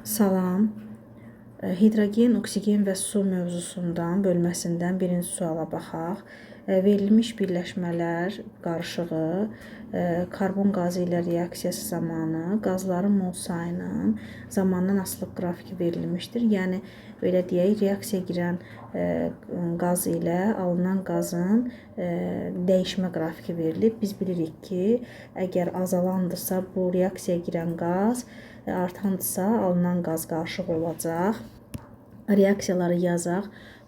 Salam. Hidrogen, oksigen və su mövzusundan, bölməsindən birinci suala baxaq. Verilmiş birləşmələr qarışığı karbon qazı ilə reaksiyası zamanı qazların mol sayının zamandan asılı qrafiki verilmişdir. Yəni belə deyək, reaksiyaya girən qaz ilə alınan qazın dəyişmə qrafiki verilib. Biz bilirik ki, əgər azalandırsa bu reaksiyaya girən qaz, artandısa alınan qaz qarışıq olacaq. Reaksiyaları yazaq,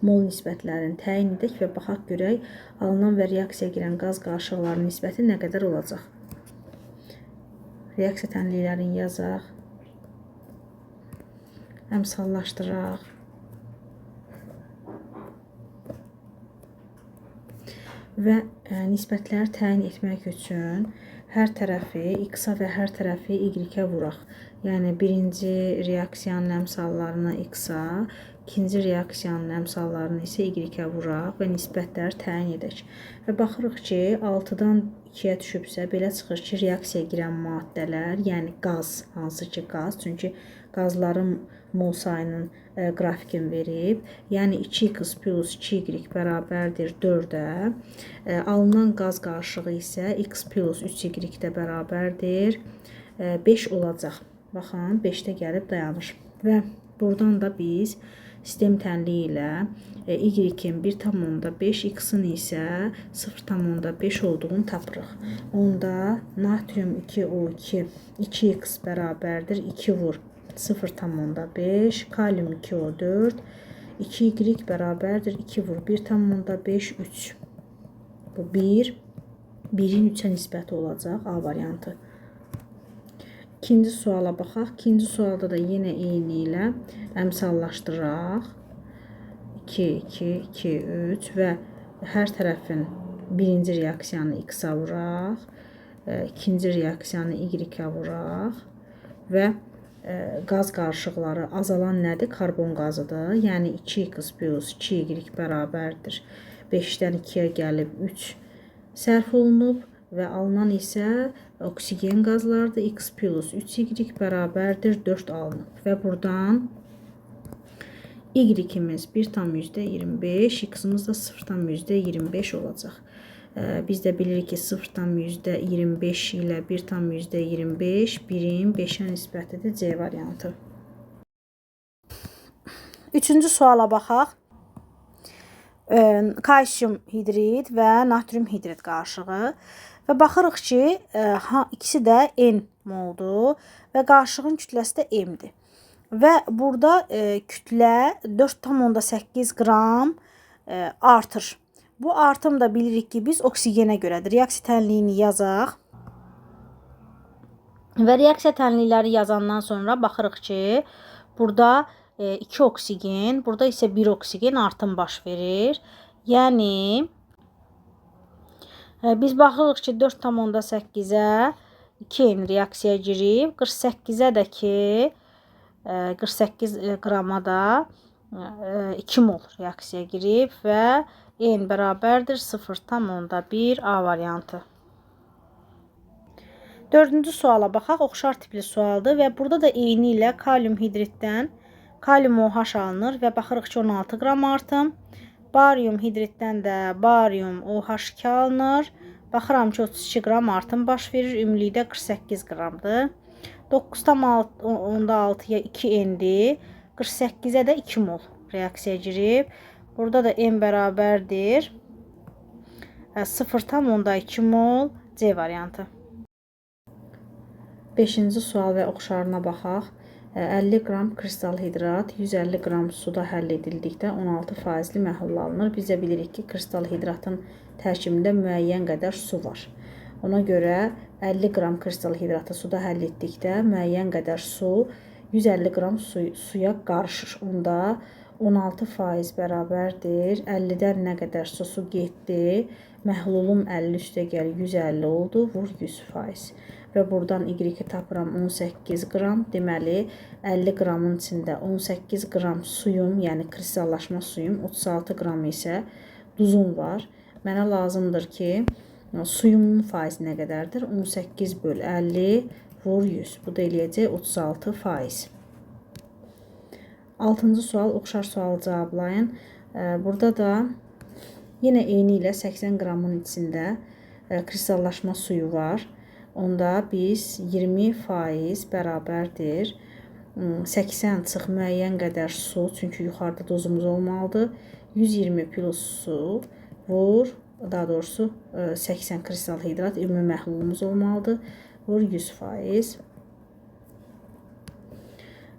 mol nisbətlərini təyin edək və baxaq görək alınan və reaksiyaya girən qaz qarışıqlarının nisbəti nə qədər olacaq. Reaksiya tənliklərini yazaq, əmsallaşdıraq. Və nisbətləri təyin etmək üçün hər tərəfi x-a və hər tərəfi y-ə vuraq. Yəni birinci reaksiyanın əmsallarını x-a, ikinci reaksiyanın əmsallarını isə y-ə vuraq və nisbətləri təyin edək. Və baxırıq ki, 6-dan 2-yə düşübsə, belə çıxır ki, reaksiyaya girən maddələr, yəni qaz, hansı ki qaz, çünki qazların mol sayının qrafikini verib, yəni 2x plus 2y bərabərdir 4-ə, alınan qaz qarışığı isə x plus 3y-də bərabərdir 5 olacaq. Baxın, 5-də gəlib dayanır. Və buradan da biz sistem tənliyi ilə y-in 1,5, x-in isə 0,5 olduğunu tapırıq. Onda natrium 2O2 2x bərabərdir 2 vur 0,5, kalium 2O4 2y bərabərdir 2 vur 1,5 3. Bu 1, 1-in 3-ə nisbəti olacaq A variantı. İkinci suala baxaq. İkinci sualda da yenə eyni ilə əmsallaşdıraq. 2, 2, 2, 3 və hər tərəfin birinci reaksiyanı x-a vuraq, ikinci reaksiyanı y-ə vuraq və qaz qarışıqları azalan nədir? Karbon qazıdır. Yəni 2x plus 2y bərabərdir 5-dən 2-yə gəlib 3 sərf olunub və alınan isə oksigen qazlardır. X plus 3y bərabərdir 4 alınıb və buradan y-imiz 1,25, x-imiz də 0,25 olacaq. Biz də bilirik ki, 0,25 ilə 1,25 birin 5-ə nisbətidir C variantı. Üçüncü suala baxaq. Kalsium hidrid və natrium hidrid qarışığı. Və baxırıq ki, ikisi də N moldur və qarışığın kütləsi də M-dir. Və burada kütlə 4,8 qram artır. Bu artım da bilirik ki, biz oksigenə görədir. Reaksiya tənliyini yazaq. Və reaksiya tənlikləri yazandan sonra baxırıq ki, burada 2 oksigen, burada isə 1 oksigen artım baş verir. Yəni biz baxırıq ki, 4,8-ə 2N reaksiyaya girib, 48-ə də ki, 48 qrama da 2 mol reaksiyaya girib və N bərabərdir 0,1 A variantı. Dördüncü suala baxaq. Oxşar tipli sualdır və burada da eyni ilə kalium hidriddən kalium OH alınır və baxırıq ki, 16 qram artım. Barium hidriddən də barium OH2 alınır. Baxıram ki, 32 qram artım baş verir. Ümumilikdə 48 qramdır. 9,6-ya 2N-dir. 48-ə də 2 mol reaksiyaya girib. Burada da N bərabərdir 0,2 mol C variantı. 5-ci sual və oxşarına baxaq. 50 qram kristal hidrat 150 qram suda həll edildikdə 16% məhlul alınır. Biz də bilirik ki, kristal hidratın tərkibində müəyyən qədər su var. Ona görə 50 qram kristal hidratı suda həll etdikdə müəyyən qədər su 150 qram suya qarışır. Onda 16% bərabərdir. 50-dən nə qədər su getdi? Məhlulum 50 üstə gəl 150 oldu. Vur 100%. Və buradan y-i tapıram 18 qram. Deməli, 50 qramın içində 18 qram suyum, yəni kristallaşma suyum, 36 qram isə duzum var. Mənə lazımdır ki, suyumun faizi nə qədərdir? 18 böl 50 vur 100. Bu da eləyəcək 36%. 6-cı sual oxşar sualı cavablayın. Burada da yenə eyni ilə 80 qramın içində kristallaşma suyu var. Onda biz 20% bərabərdir 80 çıx müəyyən qədər su, çünki yuxarıda dozumuz olmalıdır. 120 plus su vur, daha doğrusu 80 kristal hidrat ümumi məhlulumuz olmalıdır. Vur 100%.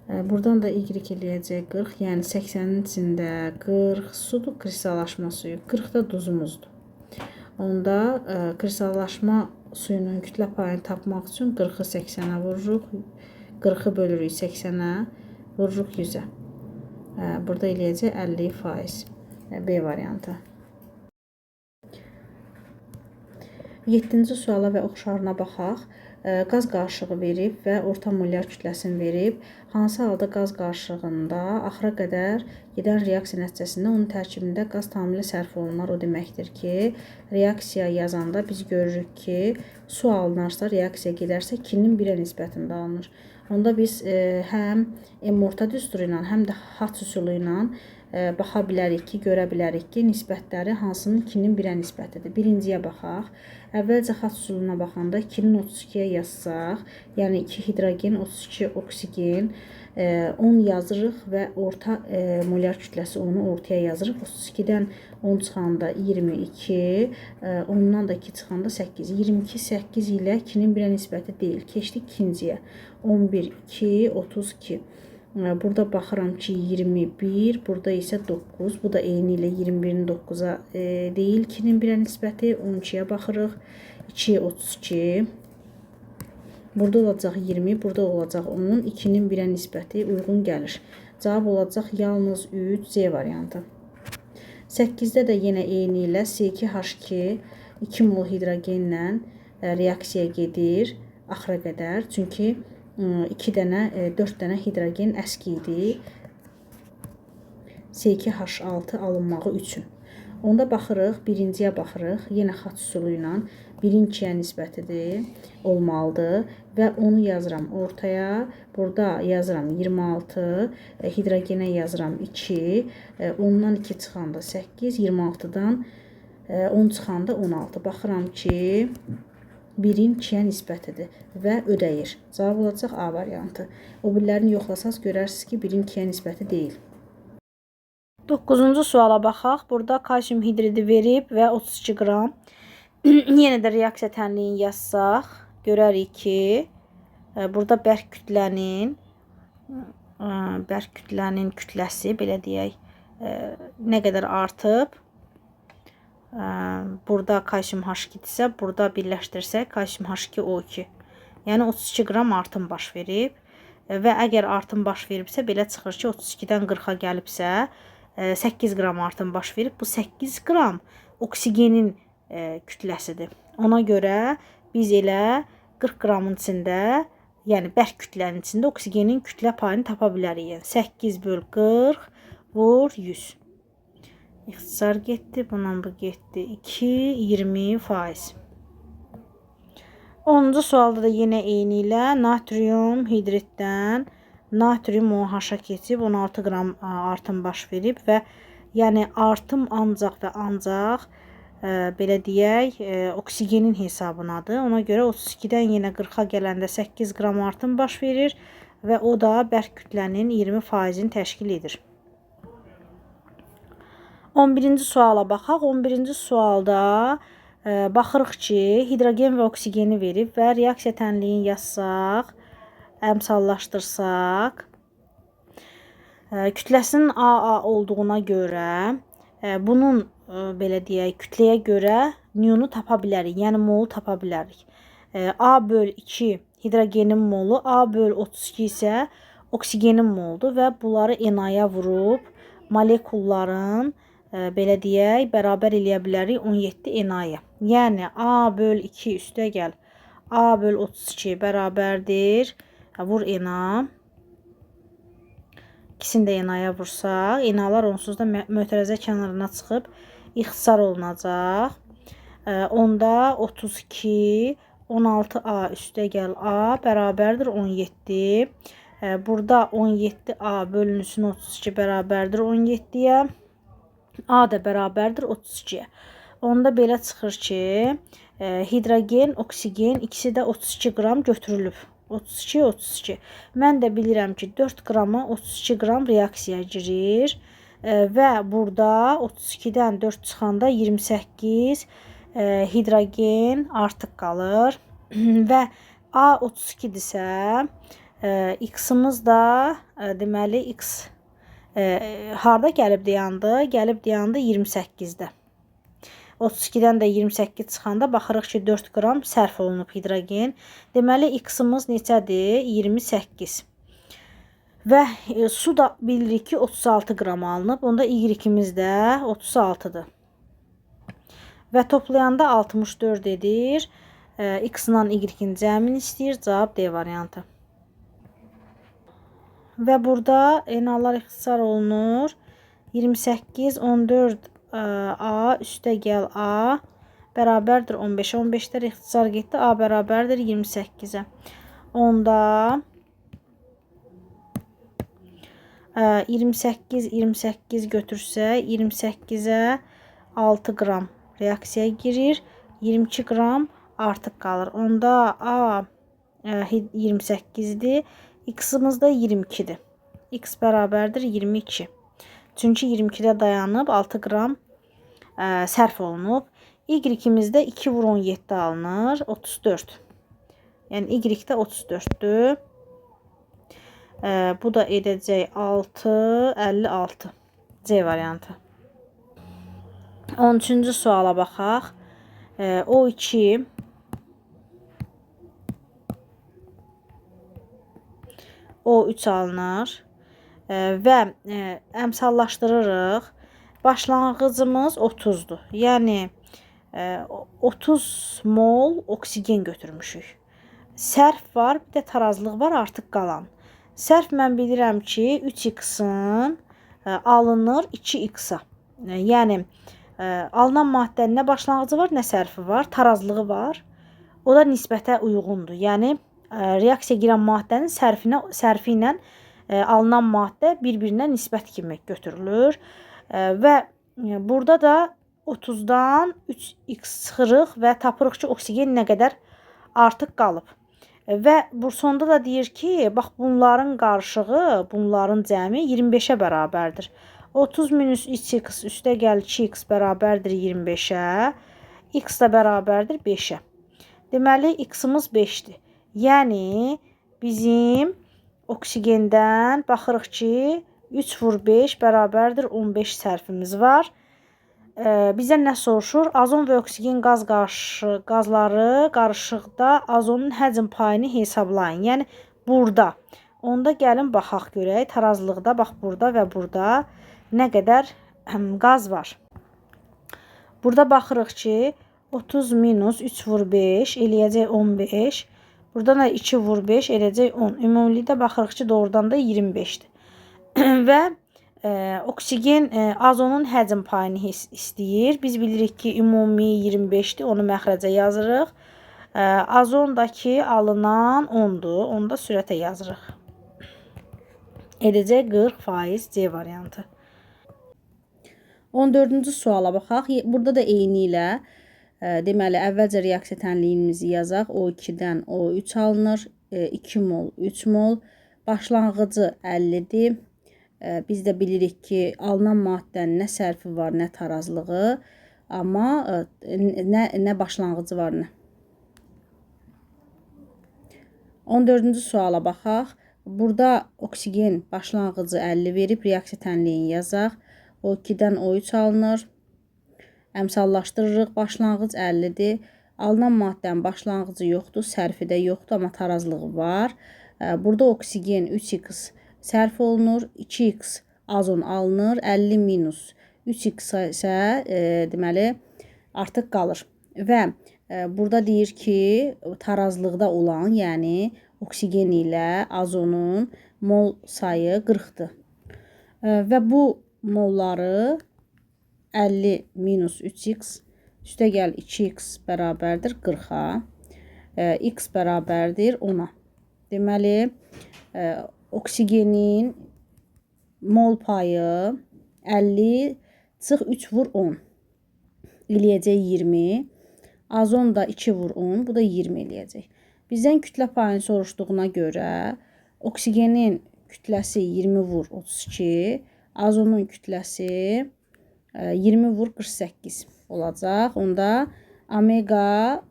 Buradan da y eləyəcək 40, yəni 80-in içində 40 sudur, kristallaşma suyu, 40 da duzumuzdur. Onda kristallaşma suyunun kütlə payını tapmaq üçün 40-ı 80-ə vururuq, 40-ı bölürük 80-ə, vururuq 100-ə. Burada eləyəcək 50%. B variantı. 7-ci suala və oxşarına baxaq. Qaz qarışığı verib və orta molyar kütləsini verib. Hansı halda qaz qarışığında axıra qədər gedən reaksiya nəticəsində onun tərkibində qaz tamamilə sərf olunar. O deməkdir ki, reaksiya yazanda biz görürük ki, su alınarsa, reaksiya gedərsə 2-nin 1-ə nisbətində alınır. Onda biz həm M-orta düsturu ilə, həm də H üsulu ilə baxa bilərik ki, görə bilərik ki, nisbətləri hansının 2-nin 1-ə nisbətidir. Birinciyə baxaq. Əvvəlcə H üsuluna baxanda 2-nin 32-yə yazsaq, yəni 2 hidrogen, 32 oksigen, 10 yazırıq və orta molyar kütləsi 10-u ortaya yazırıq. 32-dən 10 çıxanda 22, 10-dan da 2 çıxanda 8. 22, 8 ilə 2-nin 1-ə nisbəti deyil. Keçdik ikinciyə. 11, 2, 32. Burada baxıram ki 21, burada isə 9. Bu da eyni ilə 21-in 9-a deyil. 2-nin 1-ə nisbəti 12-yə baxırıq. 2, 32. Burada olacaq 20, burada olacaq 10. 2-nin 1-ə nisbəti uyğun gəlir. Cavab olacaq yalnız 3, C variantı. 8-də də yenə eyni ilə C2H2 2 mol hidrogenlə reaksiyaya gedir axıra qədər. Çünki 2 dənə, 4 dənə hidrogen əski idi C2H6 alınmağı üçün. Onda baxırıq, birinciyə baxırıq, yenə H üsulu ilə 1-in 2-yə nisbətidir, olmalıdır və onu yazıram ortaya. Burada yazıram 26, hidrogenə yazıram 2, 10-dan 2 çıxanda 8, 26-dan 10 çıxanda 16. Baxıram ki 1-in 2-yə nisbətidir və ödəyir. Cavab olacaq A variantı. O birilərini yoxlasaz görərsiniz ki, 1-in 2-yə nisbəti deyil. 9-cu suala baxaq. Burada kalsium hidridi verib və 32 qram. Yenə də reaksiya tənliyini yazsaq, görərik ki, burada bərk kütlənin kütləsi, belə deyək, nə qədər artıb. Burada kalsium H2-dirsə, burada birləşdirsək kalsium H2O2. Yəni 32 qram artım baş verib və əgər artım baş veribsə, belə çıxır ki, 32-dən 40-a gəlibsə, 8 qram artım baş verib. Bu 8 qram oksigenin kütləsidir. Ona görə biz elə 40 qramın içində, yəni bərk kütlənin içində oksigenin kütlə payını tapa bilərik. Yəni 8 böl 40 vur 100. İxtisar getdi, bundan bu getdi. 2, 20%. 10-cu sualda da yenə eyni ilə natrium hidriddən natrium OH-a keçib 16 qram artım baş verib və yəni artım ancaq və ancaq belə deyək oksigenin hesabınadır. Ona görə 32-dən yenə 40-a gələndə 8 qram artım baş verir və o da bərk kütlənin 20%-ni təşkil edir. 11-ci suala baxaq. 11-ci sualda baxırıq ki, hidrogen və oksigeni verib və reaksiya tənliyini yazsaq, əmsallaşdırsaq, kütləsinin AA olduğuna görə bunun belə deyək, kütləyə görə niyonu tapa bilərik, yəni molu tapa bilərik. A böl 2 hidrogenin molu, A böl 32 isə oksigenin moludur və bunları NA-ya vurub molekulların belə deyək, bərabər eləyə bilərik 17 NA-ya. Yəni A böl 2 üstə gəl A böl 32 bərabərdir. Vur NA. İkisini də NA-ya vursaq, NA-lar onsuz da mötərizə kənarına çıxıb ixtisar olunacaq. Onda 32, 16A üstə gəl A bərabərdir 17. Burada 17A bölünsün 32 bərabərdir 17-yə. A da bərabərdir 32-yə. Onda belə çıxır ki, hidrogen, oksigen ikisi də 32 qram götürülüb. 32, 32. Mən də bilirəm ki, 4 qrama 32 qram reaksiyaya girir. Və burada 32-dən 4 çıxanda 28 hidrogen artıq qalır. Və A 32-dirsə, x-imiz da deməli x harda gəlib dayandı? Gəlib dayandı 28-də. 32-dən də 28 çıxanda baxırıq ki, 4 qram sərf olunub hidrogen. Deməli, x-imiz neçədir? 28. Və su da bilirik ki, 36 qram alınıb. Onda y-imiz də 36-dır. Və toplayanda 64 edir. X-la y-in cəmini istəyir. Cavab D variantı. Və burada enalar ixtisar olunur. 28, 14 A üstə gəl A bərabərdir 15. 15-lər ixtisar getdi. A bərabərdir 28-ə. Onda 28 götürsə 28-ə 6 qram reaksiyaya girir. 22 qram artıq qalır. Onda A 28-dir. X-imiz da 22-dir. X bərabərdir 22. Çünki 22-də dayanıb 6 qram sərf olunub. Y-imizdə 2 vur 17 alınır. 34. Yəni Y-də 34-dür. Bu da edəcək 6, 56. C variantı. 13-cü suala baxaq. O2 O3 alınır. Və əmsallaşdırırıq. Başlanğıcımız 30-dur. Yəni 30 mol oksigen götürmüşük. Sərf var, bir də tarazlıq var artıq qalan. Sərf mən bilirəm ki, 3x-in alınır 2x-a. Yəni alınan maddənin nə başlanğıcı var, nə sərfi var, tarazlığı var. O da nisbətə uyğundur. Yəni reaksiyaya girən maddənin sərfi ilə alınan maddə bir-birinə nisbət kimi götürülür. Və burada da 30-dan 3x çıxırıq və tapırıq ki, oksigen nə qədər artıq qalıb. Və bu sonda da deyir ki, bax bunların qarışığı, bunların cəmi 25-ə bərabərdir. 30 minus 3x üstə gəl 2x bərabərdir 25-ə. X da bərabərdir 5-ə. Deməli, x-imiz 5-dir. Yəni, bizim oksigendən baxırıq ki, 3 vur 5 bərabərdir 15 sərfimiz var. Bizə nə soruşur? Azon və oksigen qazları qarışıqda azonun həcm payını hesablayın. Yəni, burada. Onda gəlin baxaq görək. Tarazlıqda, bax burada və burada nə qədər qaz var. Burada baxırıq ki, 30 minus 3 vur 5 eləyəcək 15. Buradan da 2 vur 5 eləyəcək 10. Ümumilikdə baxırıq ki, doğrudan da 25-dir. Və oksigen azonun həcm payını istəyir. Biz bilirik ki, ümumi 25-dir. Onu məxrəcə yazırıq. Azondakı alınan 10-dur. Onu da sürətə yazırıq. Edəcək 40% C variantı. 14-cü suala baxaq. Burada da eyni ilə deməli, əvvəlcə reaksiya tənliyimizi yazaq. O2-dən O3 alınır. 2 mol, 3 mol. Başlanğıcı 50-dir. Biz də bilirik ki, alınan maddənin nə sərfi var, nə tarazlığı. Amma nə başlanğıcı var, nə. 14-cü suala baxaq. Burada oksigen başlanğıcı 50 verib, reaksiya tənliyini yazaq. O2-dən O3 alınır. Əmsallaşdırırıq. Başlanğıc 50-dir. Alınan maddənin başlanğıcı yoxdur, sərfi də yoxdur, amma tarazlığı var. Burada oksigen 3x sərf olunur. 2x azon alınır. 50 minus 3x isə deməli artıq qalır. Və burada deyir ki, tarazlıqda olan, yəni oksigen ilə azonun mol sayı 40-dır. Və bu molları 50 minus 3x üstə gəl 2x bərabərdir 40-a. X bərabərdir 10-a. Deməli, oksigenin mol payı 50/3/10 eləyəcək 20. Azon da 2/10, bu da 20 eləyəcək. Bizdən kütlə payını soruşduğuna görə oksigenin kütləsi 20/32, azonun kütləsi 20/48 olacaq. Onda omega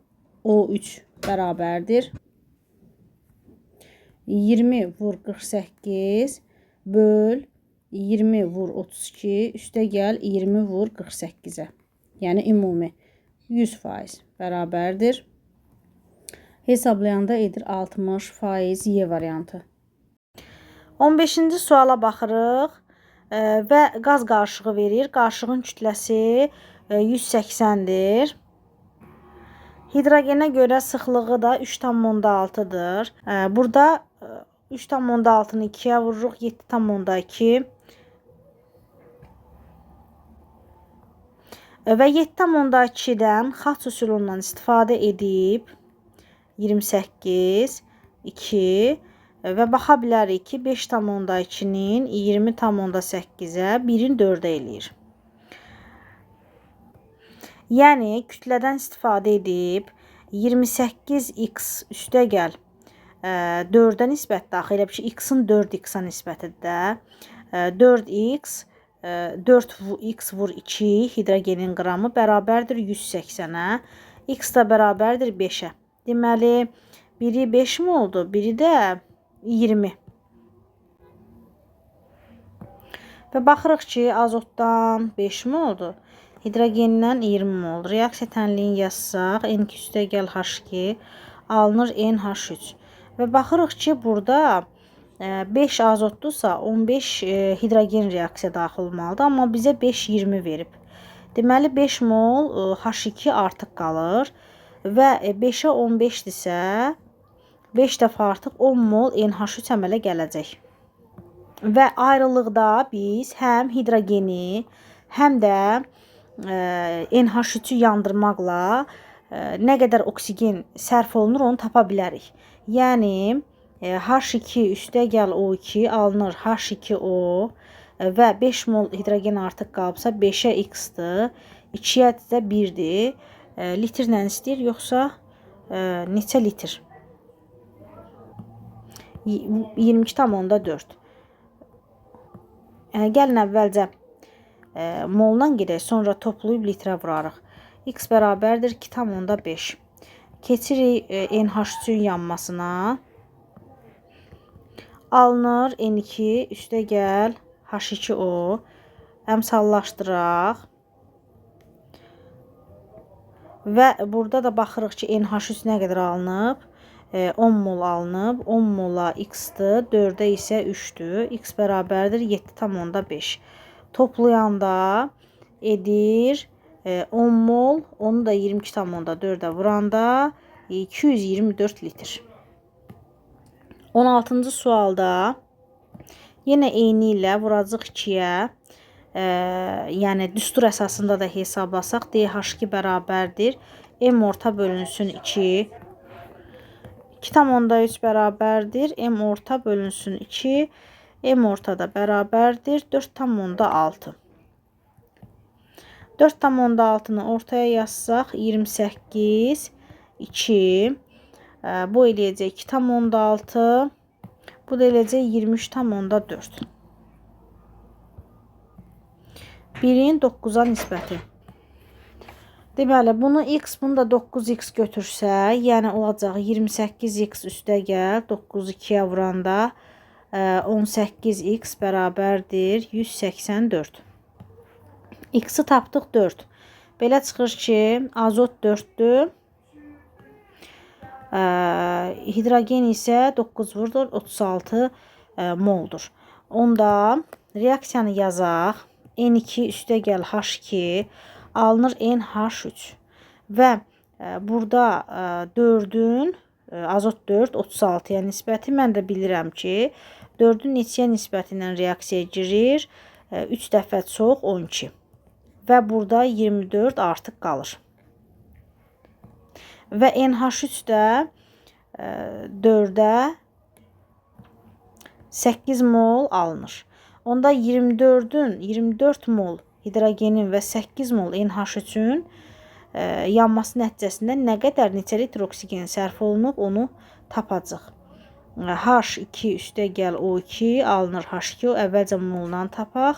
O3 bərabərdir 20/48 böl 20/32 üstə gəl 20/48-ə. Yəni ümumi 100% bərabərdir. Hesablayanda edir 60% Y variantı. 15-ci suala baxırıq və qaz qarışığı verir. Qarışığın kütləsi 180-dir. Hidrogenə görə sıxlığı da 3,6-dır. Burada 3,6-nı 2-yə vururuq, 7,2 və 7,2-dən xaç üsulundan istifadə edib 28, 2 və baxa bilərik ki, 5,2-nin 20,8-ə 1-in 4-ə eləyir. Yəni, kütlədən istifadə edib 28x üstə gəl 4-ə nisbət daxil, elə bir ki, x-in 4x-a nisbətidir. 4x 4x vur 2 hidrogenin qramı bərabərdir 180-ə. X da bərabərdir 5-ə. Deməli, biri 5 mi oldu? Biri də 20. Və baxırıq ki, azotdan 5 mi oldu? Hidrogenindən 20 mi oldu? Reaksiya tənliyini yazsaq, N2 üstə gəl H2 alınır NH3. Və baxırıq ki, burada 5 azotdursa 15 hidrogen reaksiya daxil olmalıdır. Amma bizə 5-20 verib. Deməli 5 mol H2 artıq qalır. Və 5-ə 15-dirsə 5 dəfə artıq 10 mol NH3 əmələ gələcək. Və ayrılıqda biz həm hidrogeni, həm də NH3-ü yandırmaqla nə qədər oksigen sərf olunur onu tapa bilərik. Yəni H2 üstə gəl O2 alınır H2O və 5 mol hidrogen artıq qalıbsa 5-ə x-dır, 2-yə də 1-dir. Litrlə istəyir, yoxsa neçə litr? 22,4. Gəlin əvvəlcə moldan gedək, sonra toplayıb litrə vurarıq. X bərabərdir 2,5. Keçirik NH3-ün yanmasına. Alınır N2 üstə gəl H2O. Əmsallaşdıraq. Və burada da baxırıq ki, NH3 nə qədər alınıb? 10 mol alınıb. 10 mola x-dır, 4-ə isə 3-dür. X bərabərdir 7,5. Toplayanda edir 10 mol, onu da 22,4-ə vuranda 224 litr. 16-cı sualda yenə eyni ilə vuracaq 2-yə. Yəni düstur əsasında da hesablasaq DH2 bərabərdir M orta bölünsün 2. 2,3 bərabərdir M orta bölünsün 2. M orta da bərabərdir 4,6. 4,6-nı ortaya yazsaq 28, 2. Bu eləyəcək 2,6. Bu da eləyəcək 23,4. 1-in 9-a nisbəti. Deməli, bunu x, bunu da 9x götürsə, yəni olacaq 28x üstə gəl, 9-u 2-yə vuranda 18x bərabərdir 184. X-i tapdıq 4. Belə çıxır ki, azot 4-dür. Hidrogen isə 9 vurdur, 36 moldur. Onda reaksiyanı yazaq. N2 üstə gəl H2 alınır NH3 və burada 4-ün azot 4 36-ya nisbəti mən də bilirəm ki 4-ün neçəyə nisbəti ilə reaksiyaya girir 3 dəfə çox 12 və burada 24 artıq qalır və NH3 də 4-ə 8 mol alınır. Onda 24 mol hidrogenin və 8 mol NH üçün yanması nəticəsində nə qədər neçə litr oksigen sərf olunub onu tapacaq. H2 üstəgəl O2 alınır H2. Əvvəlcə moldan tapaq.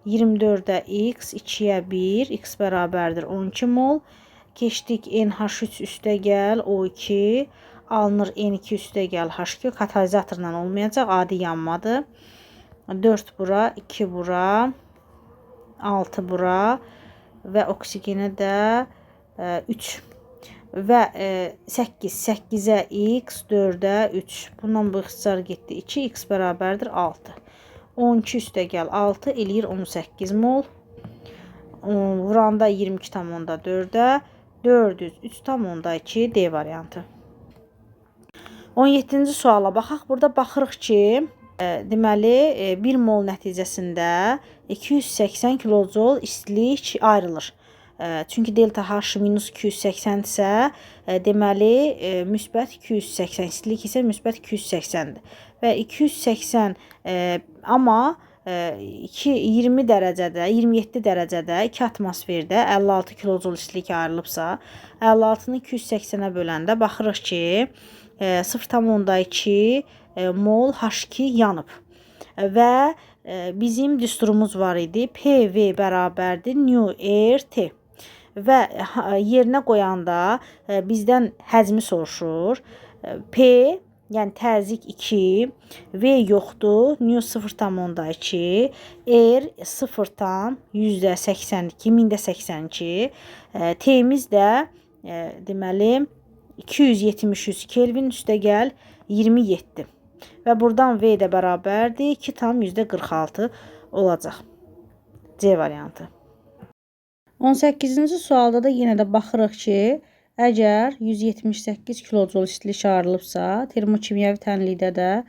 24-də x, 2-yə 1, x bərabərdir 12 mol. Keçdik NH3 üstəgəl O2 alınır N2 üstəgəl H2. Katalizatorla olmayacaq, adi yanmadır. 4 bura, 2 bura, 6 bura və oksigenə də 3 və 8, 8-ə x, 4-ə 3. Bundan bu ixtisar getdi. 2x bərabərdir 6. 12 üstəgəl 6 eləyir 18 mol. Vuranda 22,4-ə 403,2 D variantı. 17-ci suala baxaq. Burada baxırıq ki, deməli 1 mol nəticəsində 280 kilojol istilik ayrılır. Çünki delta H minus 280 isə deməli müsbət 280, istilik isə müsbət 280-dir. Və 280 amma 20 dərəcədə, 27 dərəcədə 2 atmosferdə 56 kilojol istilik ayrılıbsa, 56-nı 280-ə böləndə baxırıq ki, 0,2 mol H2 yanıb. Və bizim düsturumuz var idi. PV bərabərdir nu RT. Və yerinə qoyanda bizdən həcmi soruşur. P, yəni təzyiq 2, V yoxdur, nu 0,2, R 0,82, 1082, T'miz də deməli 273 Kelvin üstəgəl 27. Və buradan V də bərabərdir 2,46 olacaq. C variantı. 18-ci sualda da yenə də baxırıq ki, əgər 178 kilojol istilik ayrılıbsa, termokimyəvi tənlikdə də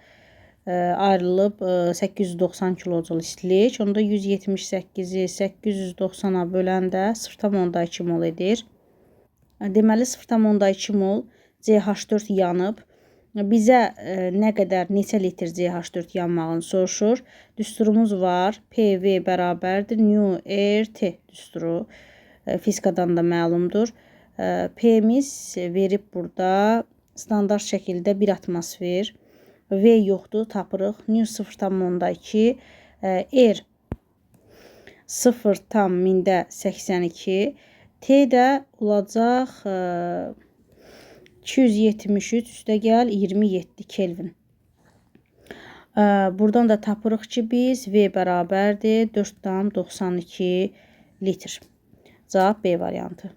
ayrılıb 890 kilojol istilik. Onda 178-i 890-a böləndə 0,2 mol edir. Deməli 0,2 mol CH4 yanıb. Bizə nə qədər, neçə litr CH4 yanmağını soruşur. Düsturumuz var. PV bərabərdir nu RT düsturu. Fizikadan da məlumdur. P'miz verib burada standart şəkildə 1 atmosfer. V yoxdur, tapırıq. Nu 0,2, R 0,82, T də olacaq 273 üstəgəl 27 Kelvin. Buradan da tapırıq ki, biz V bərabərdir 4,92 litr. Cavab B variantı.